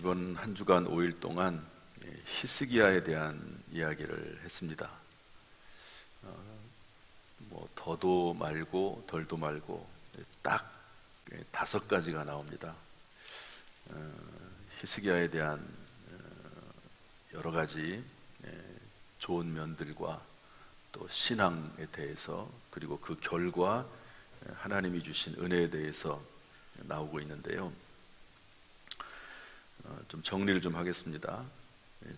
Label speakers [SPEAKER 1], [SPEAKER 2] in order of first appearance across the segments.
[SPEAKER 1] 이번 한 주간 5일 동안 히스기야에 대한 이야기를 했습니다. 더도 말고 덜도 말고 딱 5가지가 나옵니다. 히스기야에 대한 여러 가지 좋은 면들과 또 신앙에 대해서, 그리고 그 결과 하나님이 주신 은혜에 대해서 나오고 있는데요. 좀 정리를 좀 하겠습니다.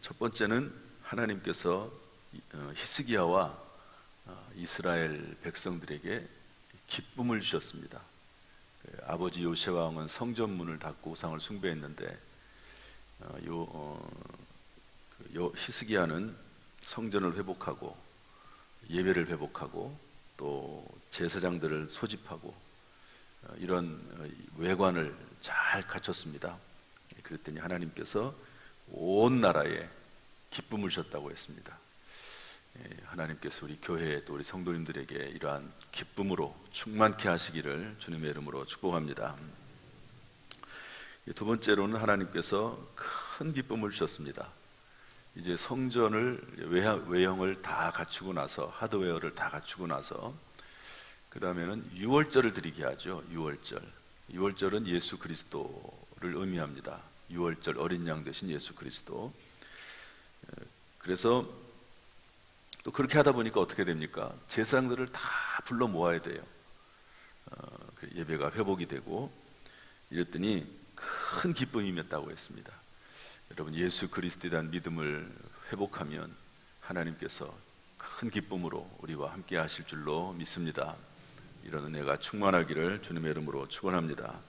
[SPEAKER 1] 첫 번째는 하나님께서 히스기야와 이스라엘 백성들에게 기쁨을 주셨습니다. 아버지 요시야 왕은 성전문을 닫고 우상을 숭배했는데 히스기야는 성전을 회복하고 예배를 회복하고 또 제사장들을 소집하고 이런 외관을 잘 갖췄습니다. 그랬더니 하나님께서 온 나라에 기쁨을 주셨다고 했습니다. 하나님께서 우리 교회 또 우리 성도님들에게 이러한 기쁨으로 충만케 하시기를 주님의 이름으로 축복합니다. 두 번째로는 하나님께서 큰 기쁨을 주셨습니다. 이제 성전을 외형을 다 갖추고 나서, 하드웨어를 다 갖추고 나서 그 다음에는 유월절을 드리게 하죠. 유월절은 예수 그리스도를 의미합니다. 유월절, 어린 양 되신 예수 그리스도. 그래서 또 그렇게 하다 보니까 어떻게 됩니까? 제사장들을 다 불러 모아야 돼요. 예배가 회복이 되고, 이랬더니 큰 기쁨이 임했다고 했습니다. 여러분, 예수 그리스도에 대한 믿음을 회복하면 하나님께서 큰 기쁨으로 우리와 함께 하실 줄로 믿습니다. 이런 은혜가 충만하기를 주님의 이름으로 축원합니다.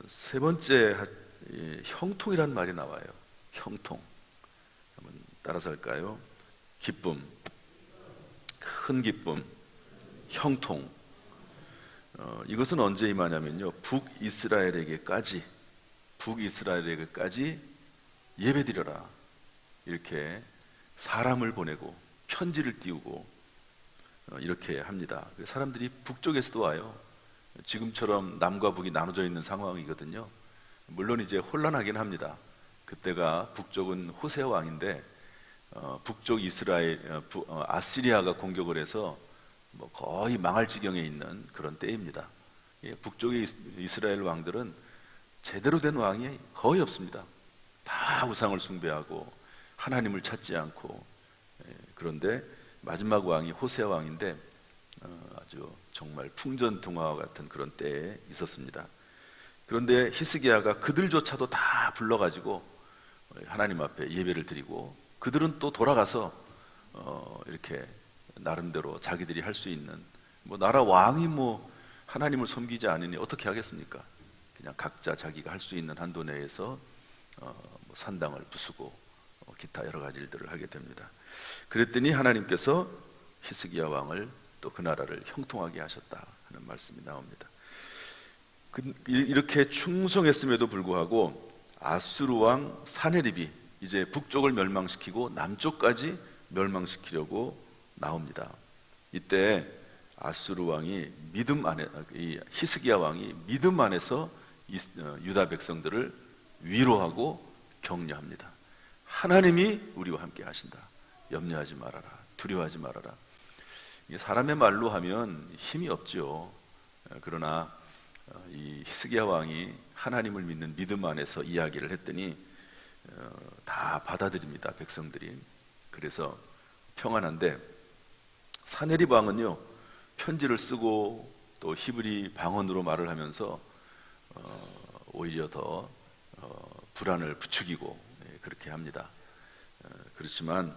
[SPEAKER 1] 세 번째, 형통이란 말이 나와요. 형통. 한번 따라서 할까요? 기쁨, 큰 기쁨, 형통. 이것은 언제 임하냐면요, 북이스라엘에게까지 예배드려라, 이렇게 사람을 보내고 편지를 띄우고 이렇게 합니다. 사람들이 북쪽에서도 와요. 지금처럼 남과 북이 나눠져 있는 상황이거든요. 물론 이제 혼란하긴 합니다. 그때가 북쪽은 호세아 왕인데 북쪽 아시리아가 공격을 해서 거의 망할 지경에 있는 그런 때입니다. 북쪽의 이스라엘 왕들은 제대로 된 왕이 거의 없습니다. 다 우상을 숭배하고 하나님을 찾지 않고. 그런데 마지막 왕이 호세아 왕인데 아주 정말 풍전등화와 같은 그런 때에 있었습니다. 그런데 히스기야가 그들조차도 다 불러가지고 하나님 앞에 예배를 드리고, 그들은 또 돌아가서 이렇게 나름대로 자기들이 할 수 있는, 나라 왕이 하나님을 섬기지 않으니 어떻게 하겠습니까? 그냥 각자 자기가 할 수 있는 한도 내에서 산당을 부수고 기타 여러 가지 일들을 하게 됩니다. 그랬더니 하나님께서 히스기야 왕을 또 그 나라를 형통하게 하셨다 하는 말씀이 나옵니다. 이렇게 충성했음에도 불구하고 아수르 왕 사네립이 이제 북쪽을 멸망시키고 남쪽까지 멸망시키려고 나옵니다. 이때 아수르 왕이 히스기야 왕이 믿음 안에서 유다 백성들을 위로하고 격려합니다. 하나님이 우리와 함께 하신다. 염려하지 말아라. 두려워하지 말아라. 이게 사람의 말로 하면 힘이 없죠. 그러나 이 히스기야 왕이 하나님을 믿는 믿음 안에서 이야기를 했더니 다 받아들입니다, 백성들이. 그래서 평안한데, 사네립 왕은요, 편지를 쓰고 또 히브리 방언으로 말을 하면서 오히려 더 불안을 부추기고 그렇게 합니다. 그렇지만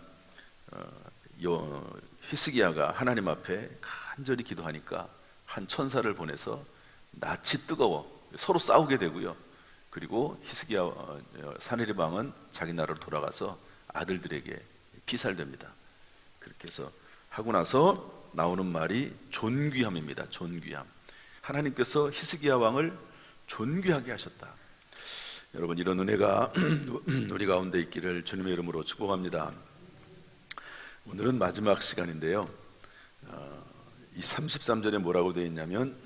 [SPEAKER 1] 히스기야가 하나님 앞에 간절히 기도하니까 한 천사를 보내서 낯이 뜨거워 서로 싸우게 되고요. 그리고 히스기야 사네립 왕은 자기 나라로 돌아가서 아들들에게 피살됩니다. 그렇게 해서 하고 나서 나오는 말이 존귀함입니다. 존귀함. 하나님께서 히스기야 왕을 존귀하게 하셨다. 여러분, 이런 은혜가 우리 가운데 있기를 주님의 이름으로 축복합니다. 오늘은 마지막 시간인데요, 이 33절에 뭐라고 되어 있냐면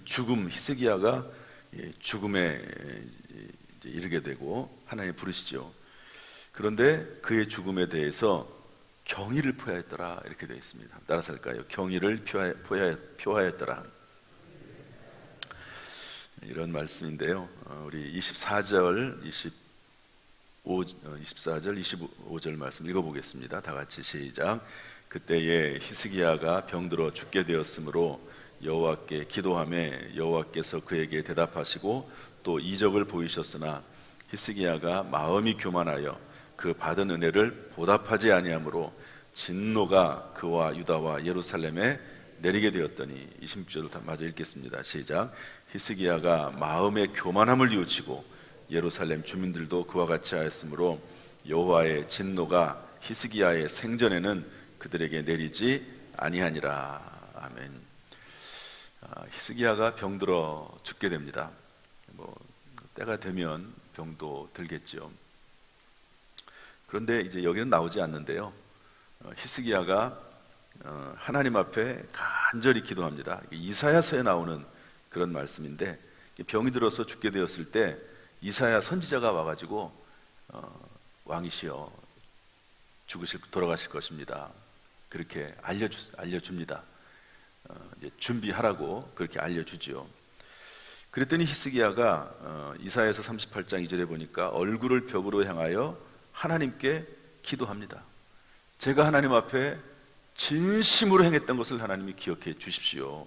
[SPEAKER 1] 죽음, 히스기야가 죽음에 이제 이르게 되고 하나님 부르시죠. 그런데 그의 죽음에 대해서 경의를 표하였더라 이렇게 되어 있습니다. 따라서 할까요? 경의를 표하였더라. 이런 말씀인데요. 우리 24절, 25절 말씀 읽어보겠습니다. 다 같이 시작. 그때에 히스기야가 병들어 죽게 되었으므로 여호와께 기도하매 여호와께서 그에게 대답하시고 또 이적을 보이셨으나 히스기야가 마음이 교만하여 그 받은 은혜를 보답하지 아니하므로 진노가 그와 유다와 예루살렘에 내리게 되었더니 26절을 마저 읽겠습니다. 시작. 히스기야가 마음의 교만함을 뉘우치고 예루살렘 주민들도 그와 같이 하였으므로 여호와의 진노가 히스기야의 생전에는 그들에게 내리지 아니하니라. 아멘. 히스기야가 병들어 죽게 됩니다. 때가 되면 병도 들겠죠. 그런데 이제 여기는 나오지 않는데요. 히스기야가 하나님 앞에 간절히 기도합니다. 이사야서에 나오는 그런 말씀인데, 병이 들어서 죽게 되었을 때 이사야 선지자가 와가지고 왕이시여 돌아가실 것입니다. 그렇게 알려줍니다. 이제 준비하라고 그렇게 알려주지요. 그랬더니 히스기야가 이사야서 38장 2절에 보니까 얼굴을 벽으로 향하여 하나님께 기도합니다. 제가 하나님 앞에 진심으로 행했던 것을 하나님이 기억해 주십시오.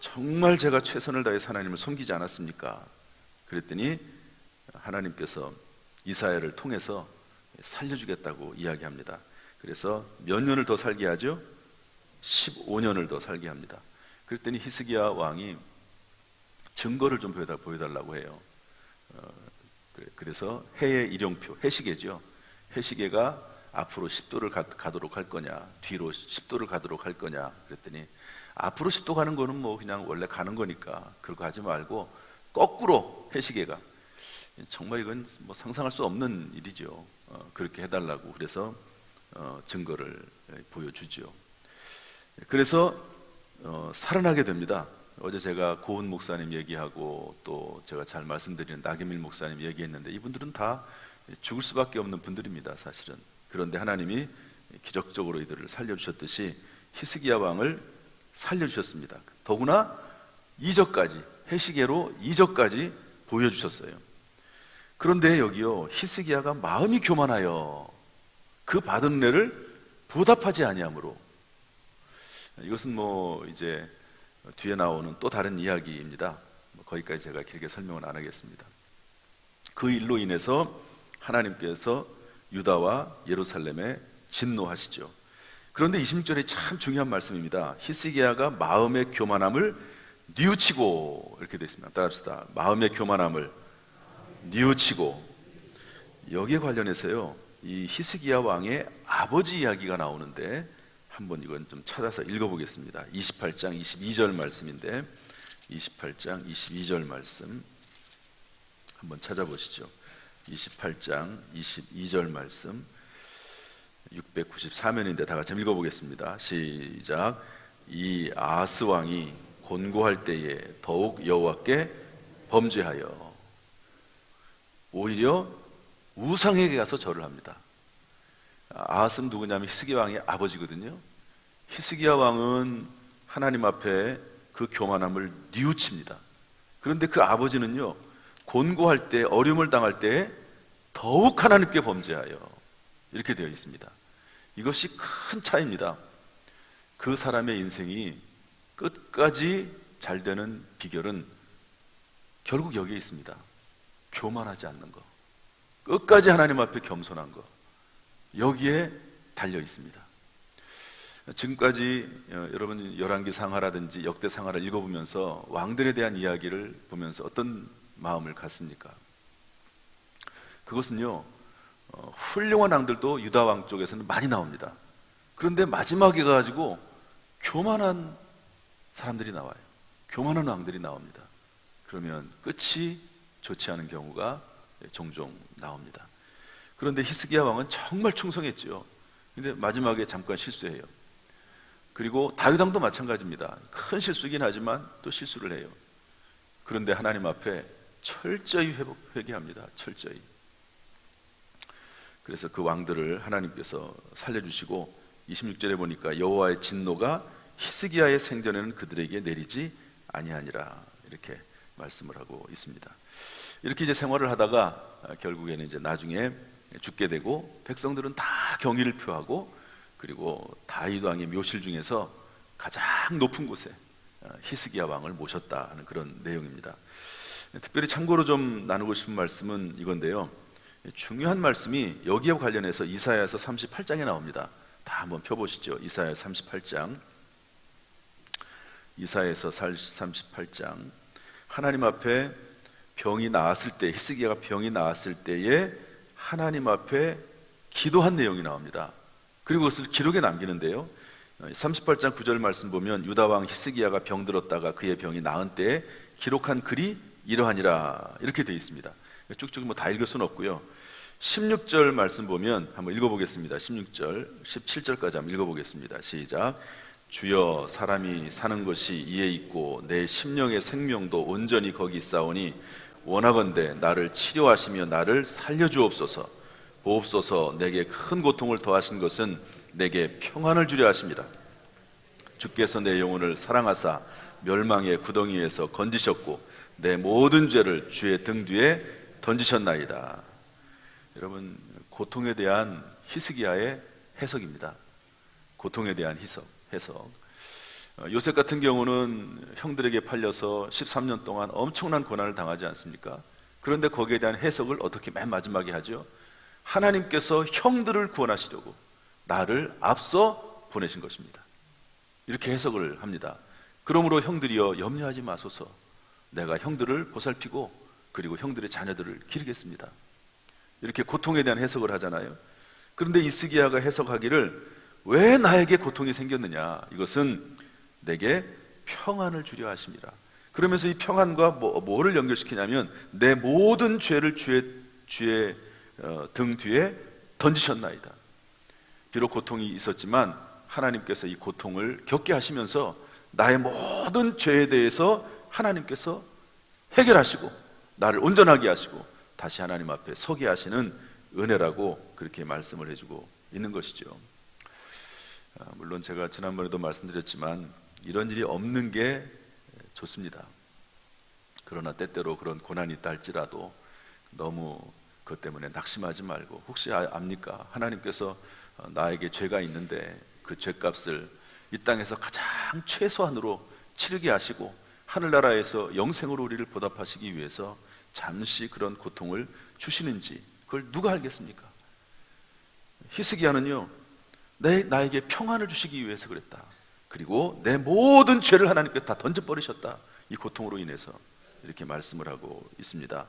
[SPEAKER 1] 정말 제가 최선을 다해서 하나님을 섬기지 않았습니까? 그랬더니 하나님께서 이사야를 통해서 살려주겠다고 이야기합니다. 그래서 몇 년을 더 살게 하죠? 15년을 더 살게 합니다. 그랬더니 히스기야 왕이 증거를 좀 보여달라고 해요. 그래서 해의 일용표, 해시계죠. 해시계가 앞으로 10도를 가도록 할 거냐, 뒤로 10도를 가도록 할 거냐. 그랬더니 앞으로 10도 가는 거는 뭐 그냥 원래 가는 거니까 그렇게 하지 말고 거꾸로 해시계가, 정말 이건 뭐 상상할 수 없는 일이죠. 그렇게 해달라고 그래서 증거를 보여주죠. 그래서 살아나게 됩니다. 어제 제가 고은 목사님 얘기하고 또 제가 잘 말씀드리는 나경일 목사님 얘기했는데 이분들은 다 죽을 수밖에 없는 분들입니다, 사실은. 그런데 하나님이 기적적으로 이들을 살려주셨듯이 히스기야 왕을 살려주셨습니다. 더구나 이적까지, 해시계로 이적까지 보여주셨어요. 그런데 여기요, 히스기야가 마음이 교만하여 그 받은 은혜를 보답하지 아니하므로, 이것은 뭐 이제 뒤에 나오는 또 다른 이야기입니다. 거기까지 제가 길게 설명은 안 하겠습니다. 그 일로 인해서 하나님께서 유다와 예루살렘에 진노하시죠. 그런데 26절에 참 중요한 말씀입니다. 히스기야가 마음의 교만함을 뉘우치고, 이렇게 되어 있습니다. 따라합시다. 마음의 교만함을 뉘우치고. 여기에 관련해서요, 이 히스기야 왕의 아버지 이야기가 나오는데 한번 이건 좀 찾아서 읽어보겠습니다. 28장 22절 말씀인데 28장 22절 말씀 한번 찾아보시죠. 28장 22절 말씀 694면인데 다 같이 읽어보겠습니다. 시작. 이 아하스 왕이 곤고할 때에 더욱 여호와께 범죄하여 오히려 우상에게 가서 절을 합니다. 아하스는 누구냐면 히스기야 왕의 아버지거든요. 히스기야 왕은 하나님 앞에 그 교만함을 뉘우칩니다. 그런데 그 아버지는요, 곤고할 때, 어려움을 당할 때 더욱 하나님께 범죄하여, 이렇게 되어 있습니다. 이것이 큰 차이입니다. 그 사람의 인생이 끝까지 잘 되는 비결은 결국 여기에 있습니다. 교만하지 않는 것, 끝까지 하나님 앞에 겸손한 것, 여기에 달려 있습니다. 지금까지 여러분 열왕기 상하라든지 역대 상하를 읽어보면서 왕들에 대한 이야기를 보면서 어떤 마음을 갖습니까? 그것은요, 훌륭한 왕들도 유다 왕 쪽에서는 많이 나옵니다. 그런데 마지막에 가지고 교만한 사람들이 나와요. 교만한 왕들이 나옵니다. 그러면 끝이 좋지 않은 경우가 종종 나옵니다. 그런데 히스기야 왕은 정말 충성했죠. 근데 마지막에 잠깐 실수해요. 그리고 다윗 왕도 마찬가지입니다. 큰 실수긴 하지만 또 실수를 해요. 그런데 하나님 앞에 철저히 회개합니다. 철저히. 그래서 그 왕들을 하나님께서 살려주시고 26절에 보니까 여호와의 진노가 히스기야의 생전에는 그들에게 내리지 아니하니라, 이렇게 말씀을 하고 있습니다. 이렇게 이제 생활을 하다가 결국에는 이제 나중에 죽게 되고, 백성들은 다 경의를 표하고, 그리고 다윗 왕의 묘실 중에서 가장 높은 곳에 히스기야 왕을 모셨다 하는 그런 내용입니다. 특별히 참고로 좀 나누고 싶은 말씀은 이건데요, 중요한 말씀이 여기에 관련해서 이사야서 38장에 나옵니다. 다 한번 펴보시죠. 이사야 38장. 이사야서 38장. 하나님 앞에 병이 나았을 때, 히스기야가 병이 나았을 때에 하나님 앞에 기도한 내용이 나옵니다. 그리고 그것을 기록에 남기는데요, 38장 9절 말씀 보면 유다 왕 히스기야가 병들었다가 그의 병이 나은 때에 기록한 글이 이러하니라, 이렇게 되어 있습니다. 쭉쭉 뭐 다 읽을 수는 없고요. 16절 말씀 보면 한번 읽어보겠습니다. 16절, 17절까지 한번 읽어보겠습니다. 시작. 주여, 사람이 사는 것이 이에 있고 내 심령의 생명도 온전히 거기 있사오니 원하건대 나를 치료하시며 나를 살려주옵소서. 보옵소서. 내게 큰 고통을 더하신 것은 내게 평안을 주려 하심이라. 주께서 내 영혼을 사랑하사 멸망의 구덩이에서 건지셨고 내 모든 죄를 주의 등 뒤에 던지셨나이다. 여러분, 고통에 대한 히스기야의 해석입니다. 고통에 대한 해석. 요셉 같은 경우는 형들에게 팔려서 13년 동안 엄청난 고난을 당하지 않습니까? 그런데 거기에 대한 해석을 어떻게 맨 마지막에 하죠? 하나님께서 형들을 구원하시려고 나를 앞서 보내신 것입니다. 이렇게 해석을 합니다. 그러므로 형들이여 염려하지 마소서. 내가 형들을 보살피고 그리고 형들의 자녀들을 기르겠습니다. 이렇게 고통에 대한 해석을 하잖아요. 그런데 히스기야가 해석하기를 왜 나에게 고통이 생겼느냐, 이것은 내게 평안을 주려 하심이라. 그러면서 이 평안과 뭐를 연결시키냐면 내 모든 죄를 주의 등 뒤에 던지셨나이다. 비록 고통이 있었지만 하나님께서 이 고통을 겪게 하시면서 나의 모든 죄에 대해서 하나님께서 해결하시고 나를 온전하게 하시고 다시 하나님 앞에 서게 하시는 은혜라고 그렇게 말씀을 해주고 있는 것이죠. 물론 제가 지난번에도 말씀드렸지만 이런 일이 없는 게 좋습니다. 그러나 때때로 그런 고난이 있다 할지라도 너무 그것 때문에 낙심하지 말고, 혹시 압니까? 하나님께서 나에게 죄가 있는데 그 죄값을 이 땅에서 가장 최소한으로 치르게 하시고 하늘나라에서 영생으로 우리를 보답하시기 위해서 잠시 그런 고통을 주시는지 그걸 누가 알겠습니까? 히스기야는요, 나에게 평안을 주시기 위해서 그랬다. 그리고 내 모든 죄를 하나님께서 다 던져버리셨다. 이 고통으로 인해서 이렇게 말씀을 하고 있습니다.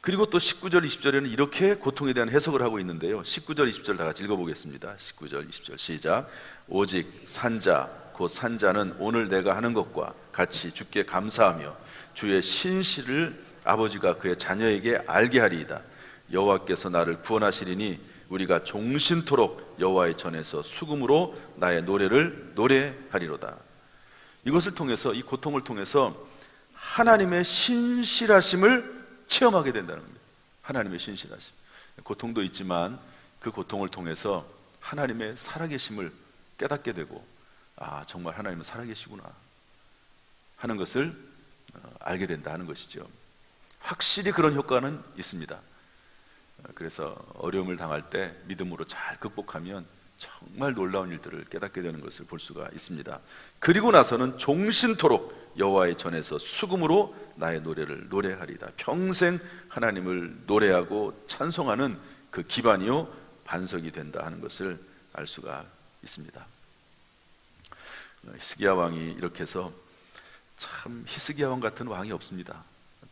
[SPEAKER 1] 그리고 또 19절 20절에는 이렇게 고통에 대한 해석을 하고 있는데요, 19절 20절 다 같이 읽어보겠습니다. 19절 20절 시작. 오직 산자 곧 산자는 오늘 내가 하는 것과 같이 주께 감사하며 주의 신실을 아버지가 그의 자녀에게 알게 하리이다. 여호와께서 나를 구원하시리니 우리가 종신토록 여호와의 전에서 수금으로 나의 노래를 노래하리로다. 이것을 통해서, 이 고통을 통해서 하나님의 신실하심을 체험하게 된다는 겁니다. 하나님의 신실하심. 고통도 있지만 그 고통을 통해서 하나님의 살아계심을 깨닫게 되고, 정말 하나님은 살아계시구나 하는 것을 알게 된다 하는 것이죠. 확실히 그런 효과는 있습니다. 그래서 어려움을 당할 때 믿음으로 잘 극복하면 정말 놀라운 일들을 깨닫게 되는 것을 볼 수가 있습니다. 그리고 나서는 종신토록 여호와의 전에서 수금으로 나의 노래를 노래하리다. 평생 하나님을 노래하고 찬송하는 그 기반이요 반석이 된다 하는 것을 알 수가 있습니다. 히스기야 왕이 이렇게 해서, 참 히스기야 왕 같은 왕이 없습니다.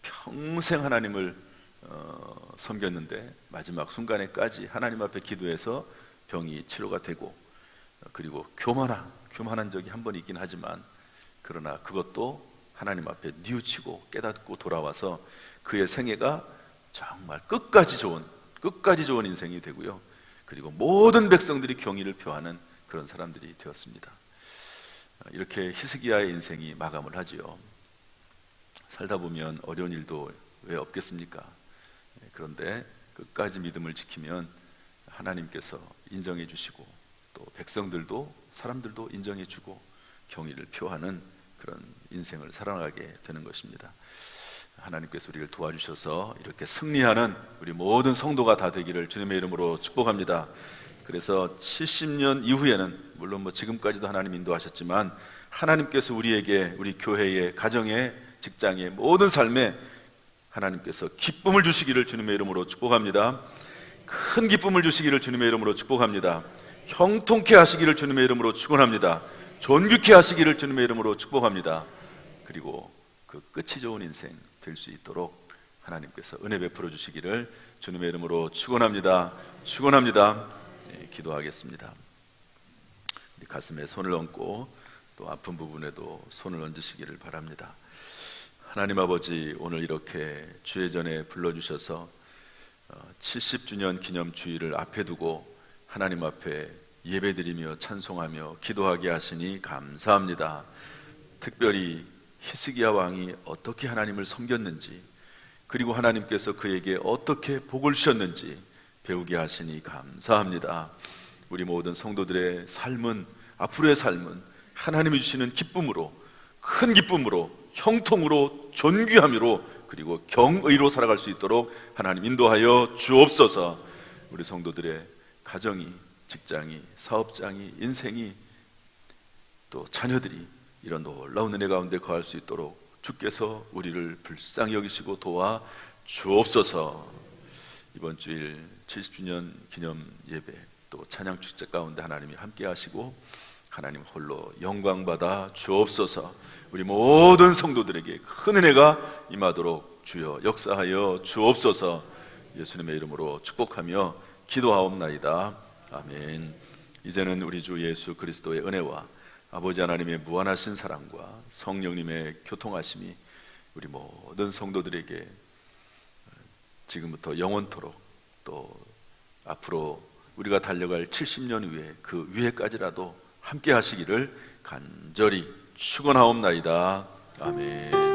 [SPEAKER 1] 평생 하나님을 섬겼는데 마지막 순간에까지 하나님 앞에 기도해서 병이 치료가 되고, 그리고 교만한 적이 한 번 있긴 하지만 그러나 그것도 하나님 앞에 뉘우치고 깨닫고 돌아와서 그의 생애가 정말 끝까지 좋은 인생이 되고요, 그리고 모든 백성들이 경의를 표하는 그런 사람들이 되었습니다. 이렇게 히스기야의 인생이 마감을 하지요. 살다 보면 어려운 일도 왜 없겠습니까? 그런데 끝까지 믿음을 지키면 하나님께서 인정해 주시고 또 백성들도 사람들도 인정해 주고 경의를 표하는 그런 인생을 살아가게 되는 것입니다. 하나님께서 우리를 도와주셔서 이렇게 승리하는 우리 모든 성도가 다 되기를 주님의 이름으로 축복합니다. 그래서 70년 이후에는 물론 지금까지도 하나님 인도하셨지만 하나님께서 우리에게 우리 교회의 가정에 직장의 모든 삶에 하나님께서 기쁨을 주시기를 주님의 이름으로 축복합니다. 큰 기쁨을 주시기를 주님의 이름으로 축복합니다. 형통케 하시기를 주님의 이름으로 축원합니다. 존귀케 하시기를 주님의 이름으로 축복합니다. 그리고 그 끝이 좋은 인생 될 수 있도록 하나님께서 은혜 베풀어 주시기를 주님의 이름으로 축원합니다. 축원합니다. 기도하겠습니다. 우리 가슴에 손을 얹고 또 아픈 부분에도 손을 얹으시기를 바랍니다. 하나님 아버지, 오늘 이렇게 주회전에 불러주셔서 70주년 기념 주일을 앞에 두고 하나님 앞에 예배드리며 찬송하며 기도하게 하시니 감사합니다. 특별히 히스기야 왕이 어떻게 하나님을 섬겼는지, 그리고 하나님께서 그에게 어떻게 복을 주셨는지 배우게 하시니 감사합니다. 우리 모든 성도들의 삶은, 앞으로의 삶은 하나님이 주시는 기쁨으로, 큰 기쁨으로, 형통으로, 존귀함으로, 그리고 경의로 살아갈 수 있도록 하나님 인도하여 주옵소서. 우리 성도들의 가정이, 직장이, 사업장이, 인생이, 또 자녀들이 이런 놀라운 은혜 가운데 거할 수 있도록 주께서 우리를 불쌍히 여기시고 도와 주옵소서. 이번 주일 70주년 기념 예배 또 찬양 축제 가운데 하나님이 함께 하시고 하나님 홀로 영광 받아 주옵소서. 우리 모든 성도들에게 큰 은혜가 임하도록 주여 역사하여 주옵소서. 예수님의 이름으로 축복하며 기도하옵나이다. 아멘. 이제는 우리 주 예수 그리스도의 은혜와 아버지 하나님의 무한하신 사랑과 성령님의 교통하심이 우리 모든 성도들에게 지금부터 영원토록 또 앞으로 우리가 달려갈 70년 후에 그 위에까지라도 함께 하시기를 간절히 축원하옵나이다. 아멘.